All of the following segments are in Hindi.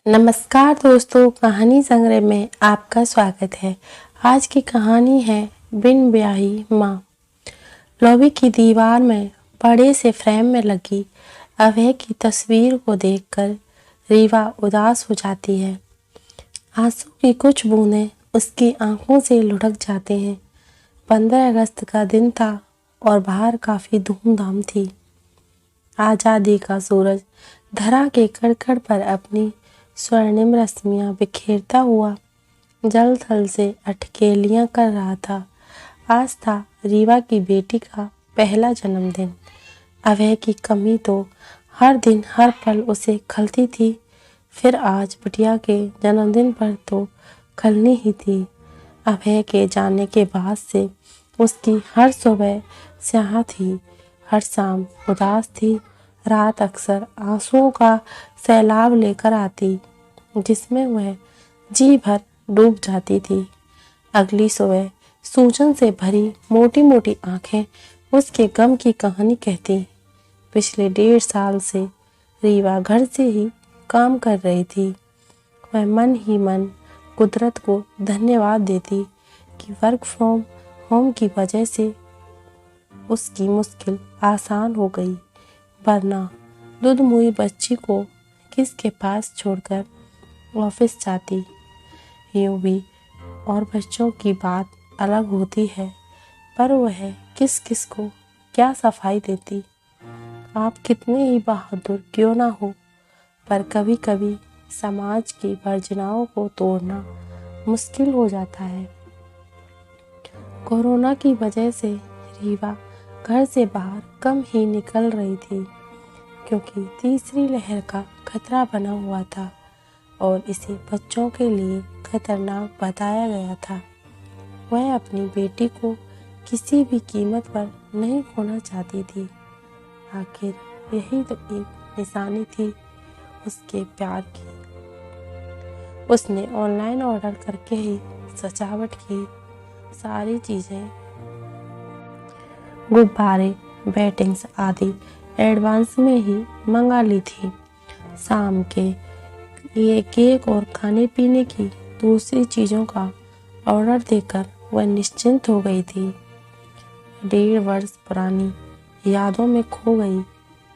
नमस्कार दोस्तों, कहानी संग्रह में आपका स्वागत है। आज की कहानी है बिन ब्याही माँ। लॉबी की दीवार में बड़े से फ्रेम में लगी अभय की तस्वीर को देखकर रीवा उदास हो जाती है। आंसू की कुछ बूंदें उसकी आंखों से लुढ़क जाते हैं। 15 अगस्त का दिन था और बाहर काफी धूमधाम थी। आजादी का सूरज धरा के कड़कड़ पर अपनी स्वर्णिम रश्मियां बिखेरता हुआ जल थल से अटकेलियां कर रहा था। आज था रीवा की बेटी का पहला जन्मदिन। अभय की कमी तो हर दिन हर पल उसे खलती थी, फिर आज बिटिया के जन्मदिन पर तो खलनी ही थी। अभय के जाने के बाद से उसकी हर सुबह स्याह थी, हर शाम उदास थी। रात अक्सर आंसुओं का सैलाब लेकर आती, जिसमें वह जी भर डूब जाती थी। अगली सुबह सूजन से भरी मोटी मोटी आंखें उसके गम की कहानी कहती। पिछले 1.5 साल से रीवा घर से ही काम कर रही थी। वह मन ही मन कुदरत को धन्यवाद देती कि वर्क फ्रॉम होम की वजह से उसकी मुश्किल आसान हो गई, वरना दुधमुई बच्ची को किसके पास छोड़कर ऑफिस जाती। यूं भी और बच्चों की बात अलग होती है, पर वह किस किस को क्या सफाई देती। आप कितने ही बहादुर क्यों ना हो, पर कभी कभी समाज की वर्जनाओं को तोड़ना मुश्किल हो जाता है। कोरोना की वजह से रीवा घर से बाहर कम ही निकल रही थी, क्योंकि तीसरी लहर का खतरा बना हुआ था और इसे बच्चों के लिए खतरनाक बताया गया था। वह अपनी बेटी को किसी भी कीमत पर नहीं खोना चाहती थी। आखिर यही तो एक निशानी थी उसके प्यार की। उसने ऑनलाइन ऑर्डर करके ही सजावट की सारी चीजें, गुब्बारे, बेटिंग्स आदि एडवांस में ही मंगा ली थी। शाम के लिए केक और खाने पीने की दूसरी चीजों का ऑर्डर देकर वह निश्चिंत हो गई थी। 1.5 वर्ष पुरानी यादों में खो गई।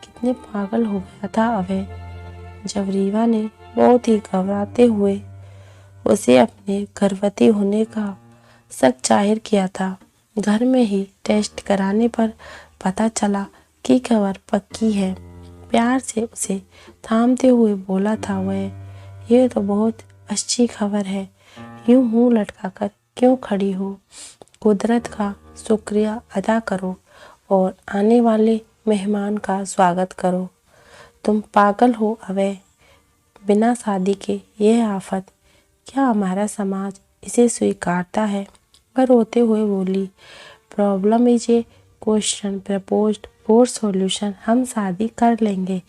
कितने पागल हो गया था अभय, जब रीवा ने बहुत ही घबराते हुए उसे अपने गर्भवती होने का शक जाहिर किया था। घर में ही टेस्ट कराने पर पता चला कि खबर पक्की है। प्यार से उसे थामते हुए बोला था वह, ये तो बहुत अच्छी खबर है, यूं मुंह लटकाकर क्यों खड़ी हो। कुदरत का शुक्रिया अदा करो और आने वाले मेहमान का स्वागत करो। तुम पागल हो अभय, बिना शादी के यह आफत, क्या हमारा समाज इसे स्वीकारता है। वह रोते हुए बोली, problem is a question proposed for solution. हम शादी कर लेंगे,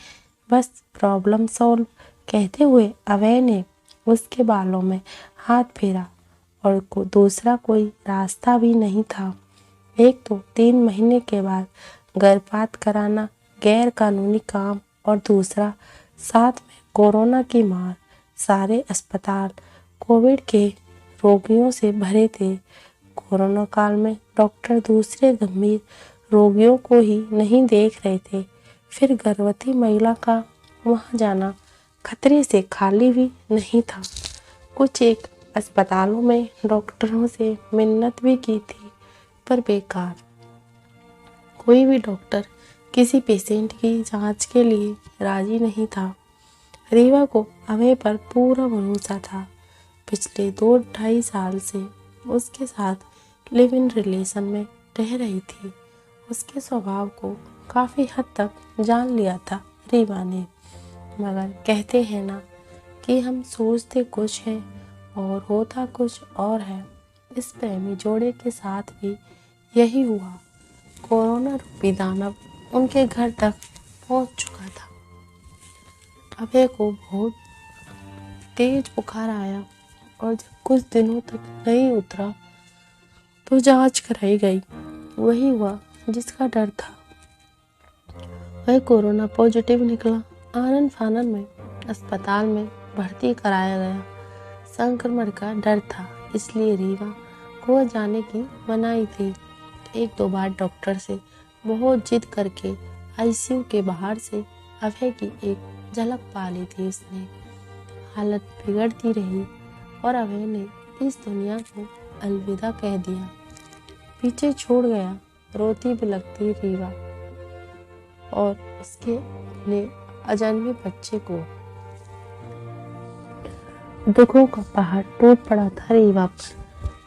बस प्रॉब्लम सॉल्व। कहते हुए अभय ने उसके बालों में हाथ फेरा और दूसरा कोई रास्ता भी नहीं था। एक तो 3 महीने के बाद गर्भपात कराना गैर कानूनी काम, और दूसरा साथ में कोरोना की मार। सारे अस्पताल कोविड के रोगियों से भरे थे। कोरोना काल में डॉक्टर दूसरे गंभीर रोगियों को ही नहीं देख रहे थे। फिर गर्भवती महिला का वहां जाना खतरे से खाली भी नहीं था। कुछ एक अस्पतालों में डॉक्टरों से मिन्नत भी की थी, पर बेकार। कोई भी डॉक्टर किसी पेशेंट की जांच के लिए राजी नहीं था। रीवा को अभय पर पूरा भरोसा था। पिछले 2-2.5 साल से उसके साथ लिव इन रिलेशन में रह रही थी। उसके स्वभाव को काफी हद तक जान लिया था रीवा ने। मगर कहते हैं ना कि हम सोचते कुछ है और होता कुछ और है। इस प्रेमी जोड़े के साथ भी यही हुआ। कोरोना रूपी दानव उनके घर तक पहुंच चुका था। अभय को बहुत तेज बुखार आया और जब कुछ दिनों तक नहीं उतरा तो जांच कराई गई। वही हुआ जिसका डर था। वह कोरोना पॉजिटिव निकला। आनन फानन में अस्पताल में भर्ती कराया गया। संक्रमण का डर था, इसलिए रीवा को जाने की मनाही थी। एक दो बार डॉक्टर से बहुत जिद करके आईसीयू के बाहर से अभय की एक झलक पा ली थी उसने। हालत बिगड़ती रही और अभय ने इस दुनिया को अलविदा कह दिया। पीछे छोड़ गया रोती बिलखती रीवा और उसके अपने अजन्मे बच्चे को। दुखों का पहाड़ टूट पड़ा था रीवा पर।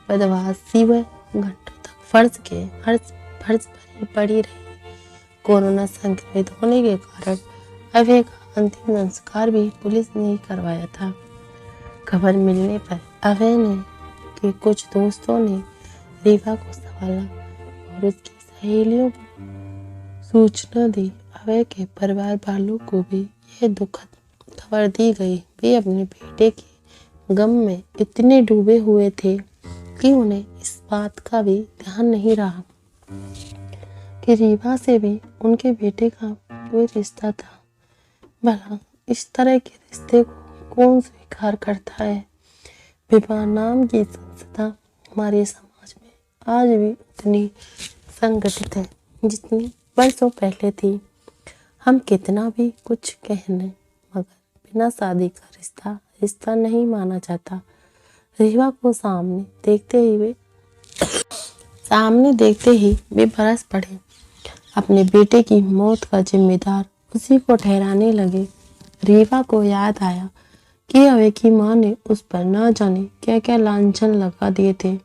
बदमाश सी वह घंटों तक फर्श पर ही पड़ी रही। कोरोना संक्रमित होने के कारण अभय का अंतिम संस्कार भी पुलिस ने ही करवाया था। खबर मिलने पर अभय ने के कुछ दोस्तों ने रीवा को संभाला और उसकी सहेलियों को सूचना दी। अभय के परिवार वालों को भी यह दुखद खबर दी गई। वे अपने बेटे के गम में इतने डूबे हुए थे कि उन्हें इस बात का भी ध्यान नहीं रहा कि रीवा से भी उनके बेटे का कोई रिश्ता था। भला इस तरह के रिश्ते को कौन स्वीकार करता है। विवाह नाम की संस्था हमारे समाज में आज भी उतनी संगठित है जितनी वर्षों पहले थी। हम कितना भी कुछ कह लें, मगर बिना शादी का रिश्ता नहीं माना जाता। रीवा को सामने देखते ही वे बरस पड़े। अपने बेटे की मौत का जिम्मेदार उसी को ठहराने लगे। रीवा को याद आया कि अभय की माँ ने उस पर न जाने क्या क्या लांछन लगा दिए थे।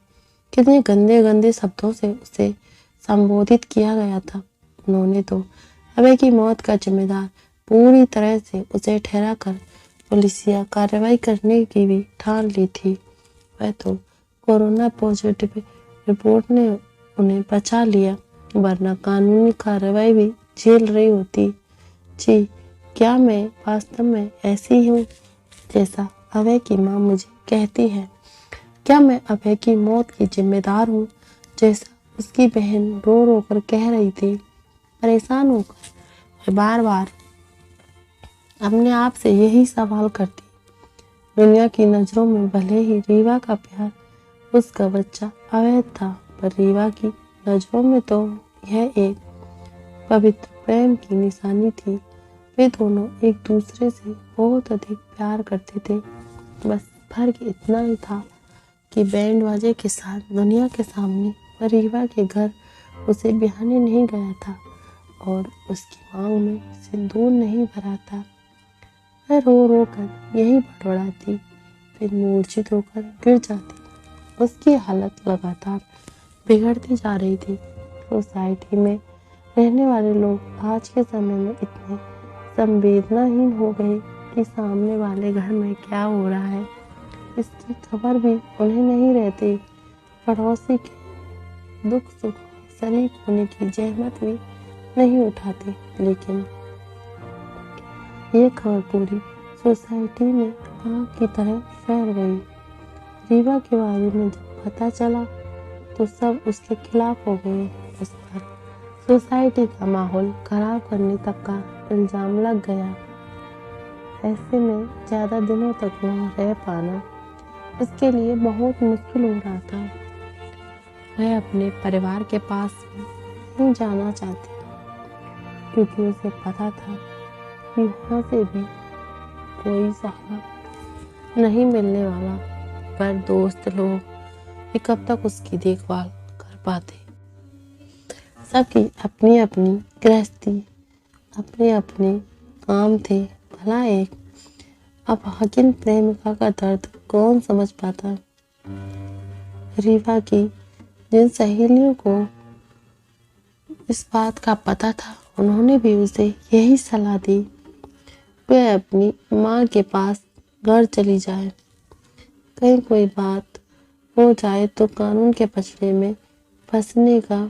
कितने गंदे गंदे शब्दों से उसे संबोधित किया गया था। उन्होंने तो अभय की मौत का जिम्मेदार पूरी तरह से उसे ठहरा कर पुलिसिया कार्रवाई करने की भी ठान ली थी। वह तो कोरोना पॉजिटिव रिपोर्ट ने उन्हें बचा लिया, वरना कानूनी कार्रवाई भी झेल रही होती। जी, क्या मैं वास्तव में ऐसी हूँ जैसा अभय की माँ मुझे कहती है? क्या मैं अभय की मौत की जिम्मेदार हूँ जैसा उसकी बहन रो रो कर कह रही थी? परेशान होकर मैं बार बार अपने आप से यही सवाल करती। दुनिया की नजरों में भले ही रीवा का प्यार उसका बच्चा अवैध था, पर रीवा की नजरों में तो यह एक पवित्र प्रेम की निशानी थी। वे दोनों एक दूसरे से बहुत अधिक प्यार करते थे। बस फर्क इतना ही था कि बैंड बाजे के साथ दुनिया के सामने रीवा के घर उसे बिहाने नहीं गया था और उसकी मांग में सिंदूर नहीं भरा था। वह रो रो कर यही बड़बड़ाती, फिर मूर्छित होकर गिर जाती। उसकी हालत लगातार बिगड़ती जा रही थी। सोसाइटी में रहने वाले लोग आज के समय में इतने संवेदनाहीन हो गए कि सामने वाले घर में क्या हो रहा है इसकी खबर भी उन्हें नहीं रहती। पड़ोसी के दुख सुख शरीक होने की जहमत भी नहीं उठाते। लेकिन ये खबर पूरी सोसाइटी में आग की तरह फैल गई। रीवा के बारे में जब पता चला तो सब उसके खिलाफ हो गए। उस पर सोसाइटी का माहौल खराब करने तक का इल्जाम लग गया। ऐसे में ज्यादा दिनों तक वहाँ रह पाना उसके लिए बहुत मुश्किल हो रहा था। वह अपने परिवार के पास नहीं जाना चाहती क्योंकि उसे पता था कि वहाँ से भी कोई सहारा नहीं मिलने वाला। पर दोस्त लोग कब तक उसकी देखभाल कर पाते। सबकी अपनी अपनी गृहस्थी, अपने अपने काम थे। भला एक अभागिन प्रेमिका का दर्द कौन समझ पाता। रीवा की जिन सहेलियों को इस बात का पता था उन्होंने भी उसे यही सलाह दी, वह अपनी माँ के पास घर चली जाए। कहीं कोई बात हो जाए तो कानून के पछड़े में फंसने का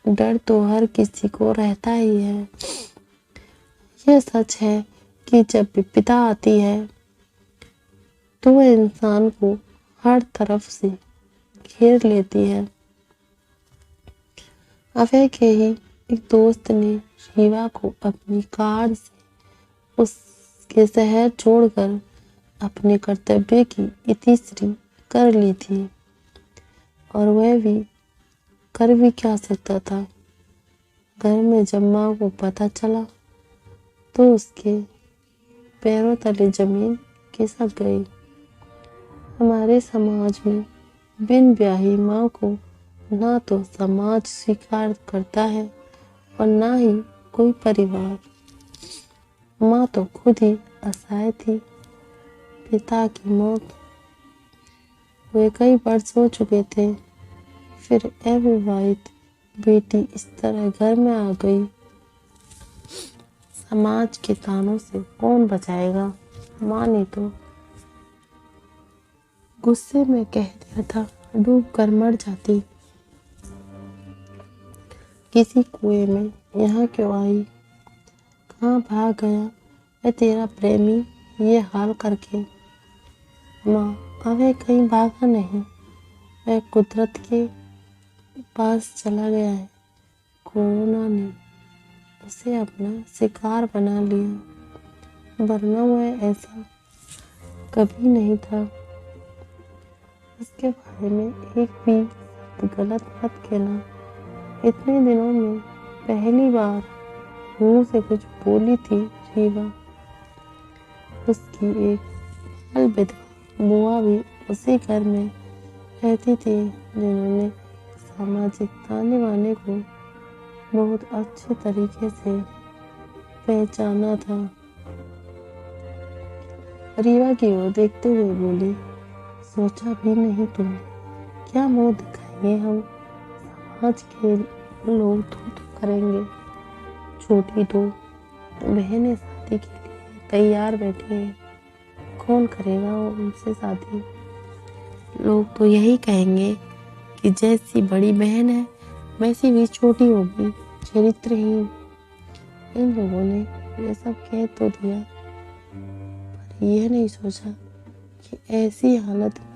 डर तो हर किसी को रहता ही है। यह सच है कि जब विपदा आती है तो वह इंसान को हर तरफ से घेर लेती है। अभय के ही एक दोस्त ने रीवा को अपनी कार से उसके शहर छोड़कर अपने कर्तव्य की इतिश्री कर ली थी, और वह भी कर भी क्या सकता था। घर में जब माँ को पता चला तो उसके पैरों तले जमीन खिसक गई। हमारे समाज में बिन ब्याही माँ को ना तो समाज स्वीकार करता है और ना ही कोई परिवार। माँ तो खुद ही असहाय थी। पिता की मौत हुए कई वर्ष हो चुके थे। फिर अविवाहित बेटी इस तरह घर में आ गई। समाज के तानों से कौन बचाएगा। माँ ने तो गुस्से में कह दिया था, डूब कर मर जाती किसी कुएं में। यहाँ क्यों आई, कहाँ भाग गया है तेरा प्रेमी ये हाल करके। माँ, वह कहीं भागा नहीं, वह कुदरत के पास चला गया है। कोरोना ने उसे अपना शिकार बना लिया, वरना वह ऐसा कभी नहीं था। उसके बारे में एक भी गलत मत कहना। इतने दिनों में पहली बार मुंह से कुछ बोली थी रीवा। उसकी एक बाल विधवा बुआ भी उसी घर में रहती थी, जिन्होंने सामाजिक ताने बाने को बहुत अच्छे तरीके से पहचाना था। रीवा की ओर देखते हुए बोली, सोचा भी नहीं तुमने, क्या मुंह दिखाएंगे हम। समाज के लोग तो करेंगे। छोटी दो बहनें शादी के लिए तैयार बैठी हैं, कौन करेगा उनसे शादी। लोग तो यही कहेंगे कि जैसी बड़ी बहन है वैसी भी छोटी होगी, चरित्रहीन। इन लोगों ने ये सब कह तो दिया, पर यह नहीं सोचा कि ऐसी हालत में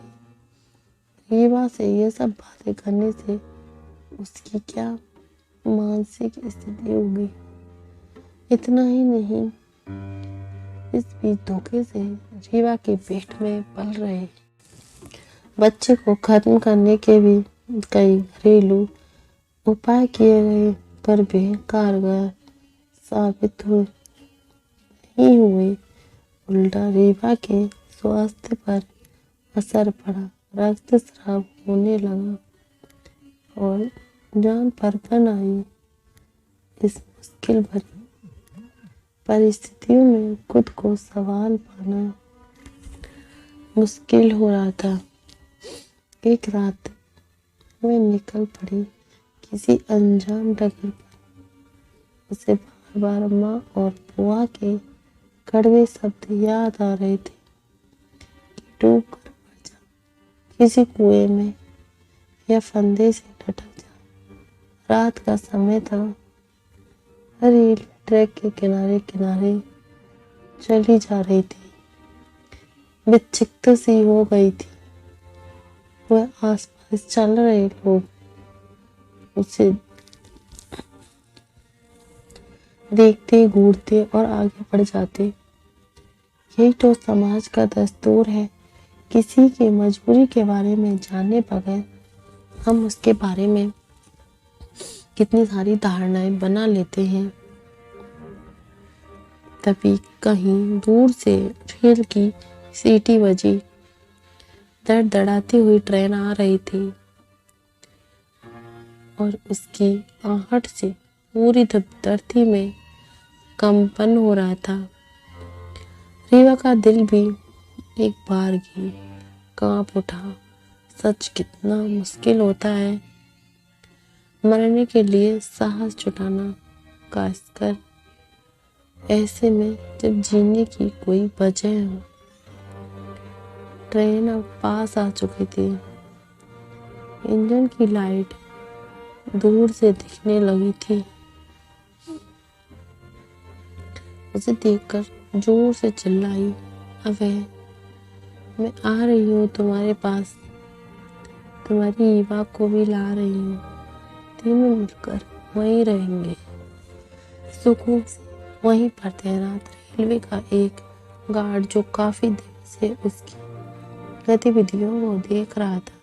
रीवा से ये सब बातें करने से उसकी क्या मानसिक स्थिति होगी। इतना ही नहीं, इस बीच धोखे से रीवा के पेट में पल रहे बच्चे को खत्म करने के भी कई घरेलू उपाय किए गए, पर वे कारगर साबित नहीं हुए। उल्टा रीवा के स्वास्थ्य पर असर पड़ा, रक्तस्राव होने लगा और जान पर बन आई। इस मुश्किल भरी परिस्थितियों में खुद को संभाल पाना मुश्किल हो रहा था। एक रात वह निकल पड़ी किसी अनजान डगर पर। उसे बार बार माँ और बुआ के कड़वे शब्द याद आ रहे थे कि डूब कर मर जा, किसी कुएं में या फंदे से लटक जा। रात का समय था। रेलवे ट्रैक के किनारे किनारे चली जा रही थी। विक्षिप्त सी हो गई थी। वह आसपास चल रहे लोग उसे देखते, घूरते और आगे बढ़ जाते। यही तो समाज का दस्तूर है। किसी की मजबूरी के बारे में जाने बगैर हम उसके बारे में कितनी सारी धारणाएं बना लेते हैं। तभी कहीं दूर से रेल की सीटी बजी। दड़दड़ाती हुई ट्रेन आ रही थी और उसकी आहट से पूरी धरती में कंपन हो रहा था। रीवा का दिल भी एक बार की कांप उठा। सच कितना मुश्किल होता है मरने के लिए साहस जुटाना, खासकर ऐसे में जब जीने की कोई वजह हो। ट्रेन अब पास आ चुकी थी। इंजन की लाइट दूर से दिखने लगी थी। उसे देखकर जोर से चिल्लाई, अबे मैं आ रही हूँ तुम्हारे पास, तुम्हारी ईवा को भी ला रही हूँ। तीनों मिलकर वहीं रहेंगे। सुकून से वहीं पर तैनात रेलवे का एक गार्ड, जो काफी देर से उसकी गतिविधियों को देख रहा था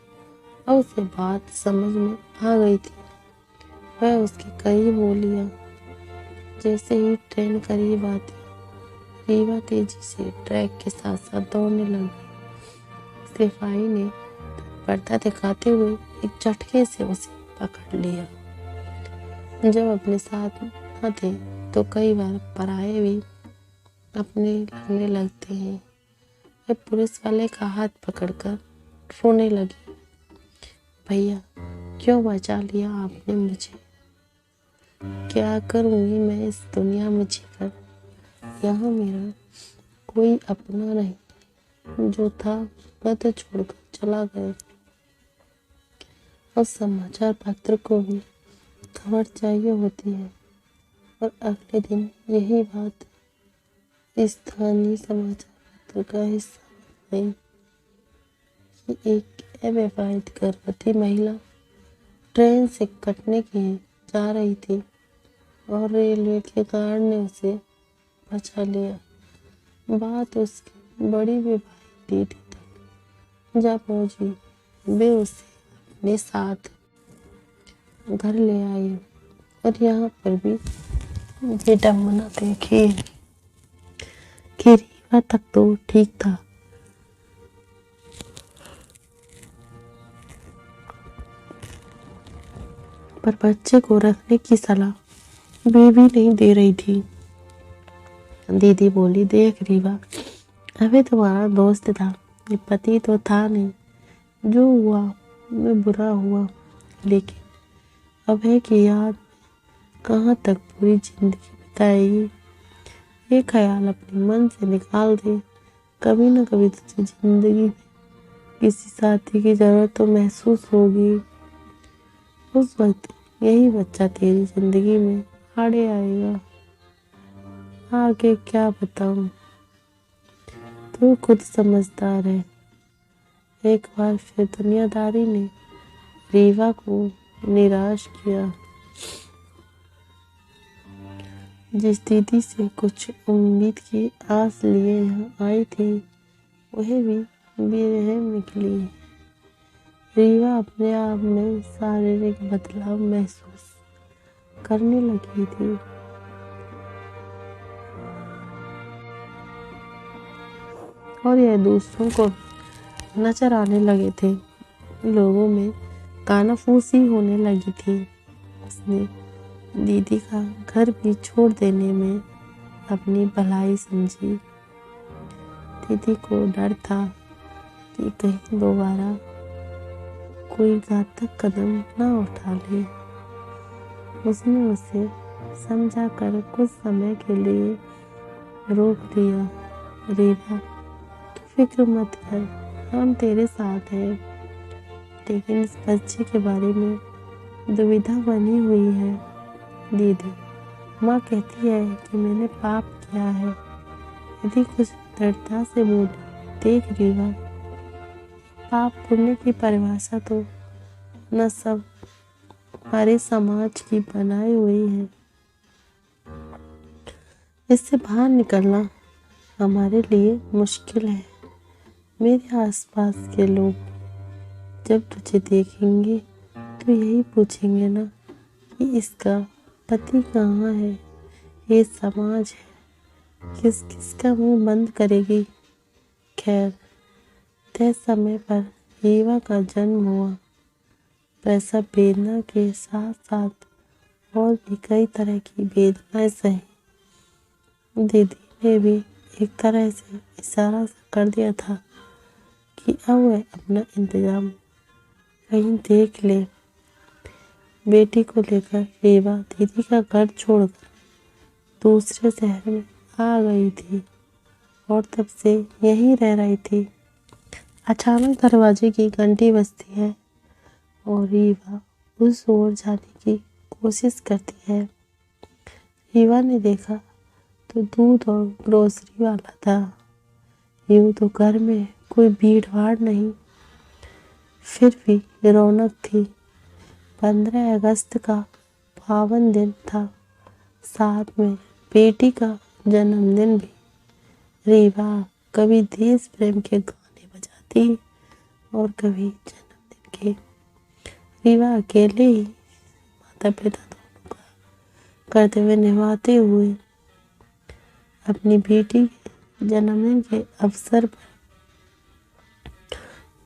और उसे बात समझ में आ गई थी। वह उसके करीब हो लिया। जैसे ही ट्रेन करीब आती, रीवा तेजी से ट्रैक के साथ साथ दौड़ने लगी। सिपाही ने पर्दा दिखाते हुए एक झटके से उसे पकड़ लिया। जब अपने साथ न थे तो कई बार पराये भी अपने लगने लगते हैं। वह पुलिस वाले का हाथ पकड़कर रोने लगी। भैया, क्यों बचा लिया आपने मुझे? क्या करूँगी मैं इस दुनिया में जीकर? यहाँ मेरा कोई अपना नहीं, जो था वह तो छोड़कर चला गया। और समाचार पत्र को भी खबर चाहिए होती है। और अगले दिन यही बात स्थानीय समाचार पत्र का हिस्सा बन गई कि एक अविवाहित गर्भवती महिला ट्रेन से कटने की जा रही थी और रेलवे के गार्ड ने उसे बचा लिया। बात उसकी बड़ी विवाहित दीदी तक जा पहुंची। वे उसे अपने साथ घर ले आई और यहाँ पर भी विडम्बना देखी कि रीवा तक तो ठीक था, पर बच्चे को रखने की सलाह वे भी नहीं दे रही थी। दीदी बोली, देख रीवा, अभी तुम्हारा दोस्त था, ये पति तो था नहीं। जो हुआ मैं बुरा हुआ, लेकिन अभय की याद कहाँ तक पूरी जिंदगी बिताएगी? ये ख्याल अपने मन से निकाल दे। कभी न कभी तुझे जिंदगी में किसी साथी की जरूरत तो महसूस होगी। उस वक्त यही बच्चा तेरी जिंदगी में आड़े आएगा। आगे क्या बताऊं, तू खुद समझदार है। एक बार फिर दुनियादारी ने रीवा को निराश किया। जिस दीदी से कुछ उम्मीद की आस लिए यहाँ आई थी, वह भी बेरहम निकली। रीवा अपने आप में शारीरिक बदलाव महसूस करने लगी थी। और यह दूसरों को नजर आने लगे थे। लोगों में कानाफूसी होने लगी थी। उसने दीदी का घर भी छोड़ देने में अपनी भलाई समझी। दीदी को डर था कि कहीं दोबारा कोई घातक कदम ना उठा ले। उसने उसे समझा कर कुछ समय के लिए रोक दिया। रीवा, तू फिक्र मत कर, हम तेरे साथ हैं। लेकिन इस बच्चे के बारे में दुविधा बनी हुई है। दीदी, माँ कहती है कि मैंने पाप किया है। यदि कुछ दृढ़ता से बोली, देख रीवा, पाप पुण्य की परिभाषा तो न सब हमारे समाज की बनाई हुई है। इससे बाहर निकलना हमारे लिए मुश्किल है। मेरे आसपास के लोग जब तुझे देखेंगे तो यही पूछेंगे ना कि इसका पति कहाँ है। ये समाज है, किस किस का मुंह बंद करेगी। खैर, तय समय पर रीवा का जन्म हुआ। प्रसव वेदना के साथ साथ और भी कई तरह की वेदनाएं सही। दीदी ने भी एक तरह से इशारा कर दिया था कि अब वह अपना इंतजाम कहीं देख ले। बेटी को लेकर रीवा दीदी का घर छोड़कर दूसरे शहर में आ गई थी और तब से यहीं रह रही थी। अचानक दरवाजे की घंटी बजती है और रीवा उस ओर जाने की कोशिश करती है। रीवा ने देखा तो दूध और ग्रोसरी वाला था। यूं तो घर में कोई भीड़ भाड़ नहीं, फिर भी रौनक थी। 15 अगस्त का पावन दिन था, साथ में बेटी का जन्मदिन भी। रीवा कभी देश प्रेम के गाने बजाती और कभी जन्मदिन के। रीवा अकेले ही माता पिता दोनों का कर्तव्य निभाते हुए अपनी बेटी के जन्मदिन के अवसर पर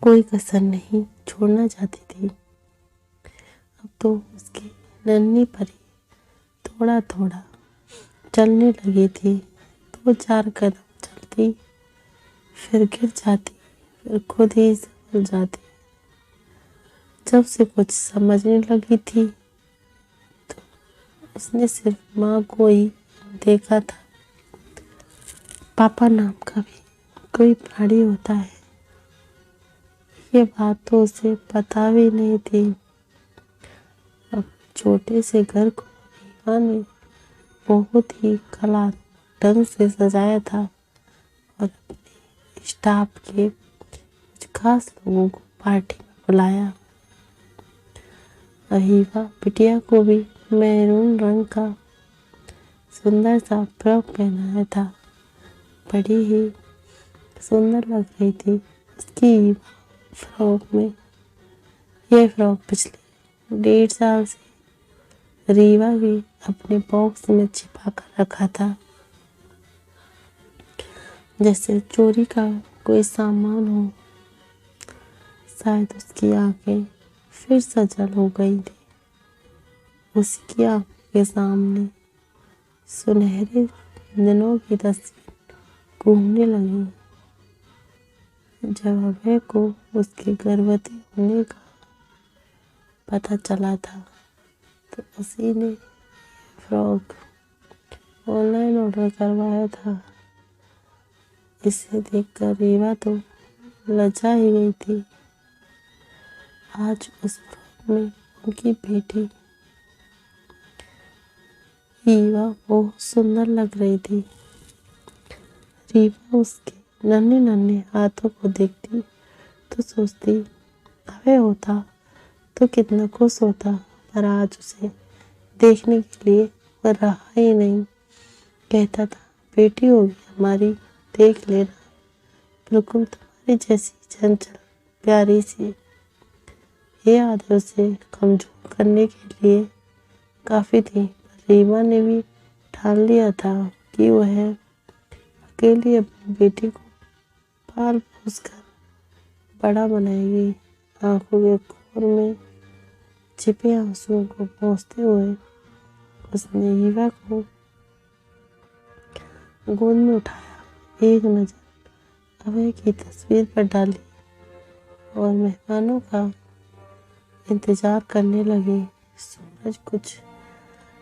कोई कसर नहीं छोड़ना चाहती थी। अब तो उसकी नन्ही परी थोड़ा थोड़ा चलने लगी थी। 2-4 कदम चलती, फिर गिर जाती, फिर खुद ही संभल जाती। जब से कुछ समझने लगी थी तो उसने सिर्फ माँ को ही देखा था। पापा नाम का भी कोई प्राणी होता है, ये बात तो उसे पता भी नहीं थी। अब छोटे से घर को रीवा ने बहुत ही कला ढंग से सजाया था और अपने स्टाफ के कुछ खास लोगों को पार्टी में बुलाया। अहीवा बिटिया को भी मैरून रंग का सुंदर सा फ्रॉक पहनाया था। बड़ी ही सुंदर लग रही थी उसकी फ्रॉक में। यह फ्रॉक पिछले 1.5 साल से रीवा भी अपने बॉक्स में छिपा कर रखा था, जैसे चोरी का कोई सामान हो। शायद उसकी आंखें फिर सजल हो गई थी। उसकी आंखों के सामने सुनहरे दिनों की तस्वीर घूमने लगी। जब अभय को उसके गर्भवती होने का पता चला था तो उसी ने फ्रॉक ऑनलाइन ऑर्डर करवाया था। इसे देखकर रीवा तो लजा ही गई थी। आज उस फ्रॉक में उनकी बेटी रीवा बहुत सुंदर लग रही थी। रीवा उसके नन्हे नन्हे हाथों को देखती तो सोचती अबे होता तो कितना खुश होता, पर आज उसे देखने के लिए वह रहा ही नहीं। कहता था बेटी होगी हमारी, देख लेना, बिल्कुल तुम्हारी जैसी चंचल प्यारी सी। ये आदत उसे कमजोर करने के लिए काफी थी। रीवा ने भी ठान लिया था कि वह अकेली अपनी बेटी को पाल पोस कर बड़ा बनाएगी। आंखों के कोर में छिपे आंसुओं को पोंछते हुए उसने रीवा को गोद में उठाया, एक नजर अभय की तस्वीर पर डाली और मेहमानों का इंतजार करने लगे। सूरज कुछ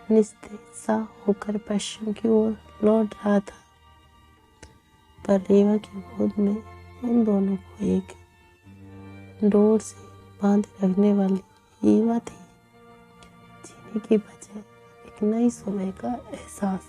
निस्तेज सा होकर पश्चिम की ओर लौट रहा था, पर रीवा की गोद में उन दोनों को एक डोर से बांधे रखने वाली रीवा थी। जीने की वजह एक नई सुबह का एहसास।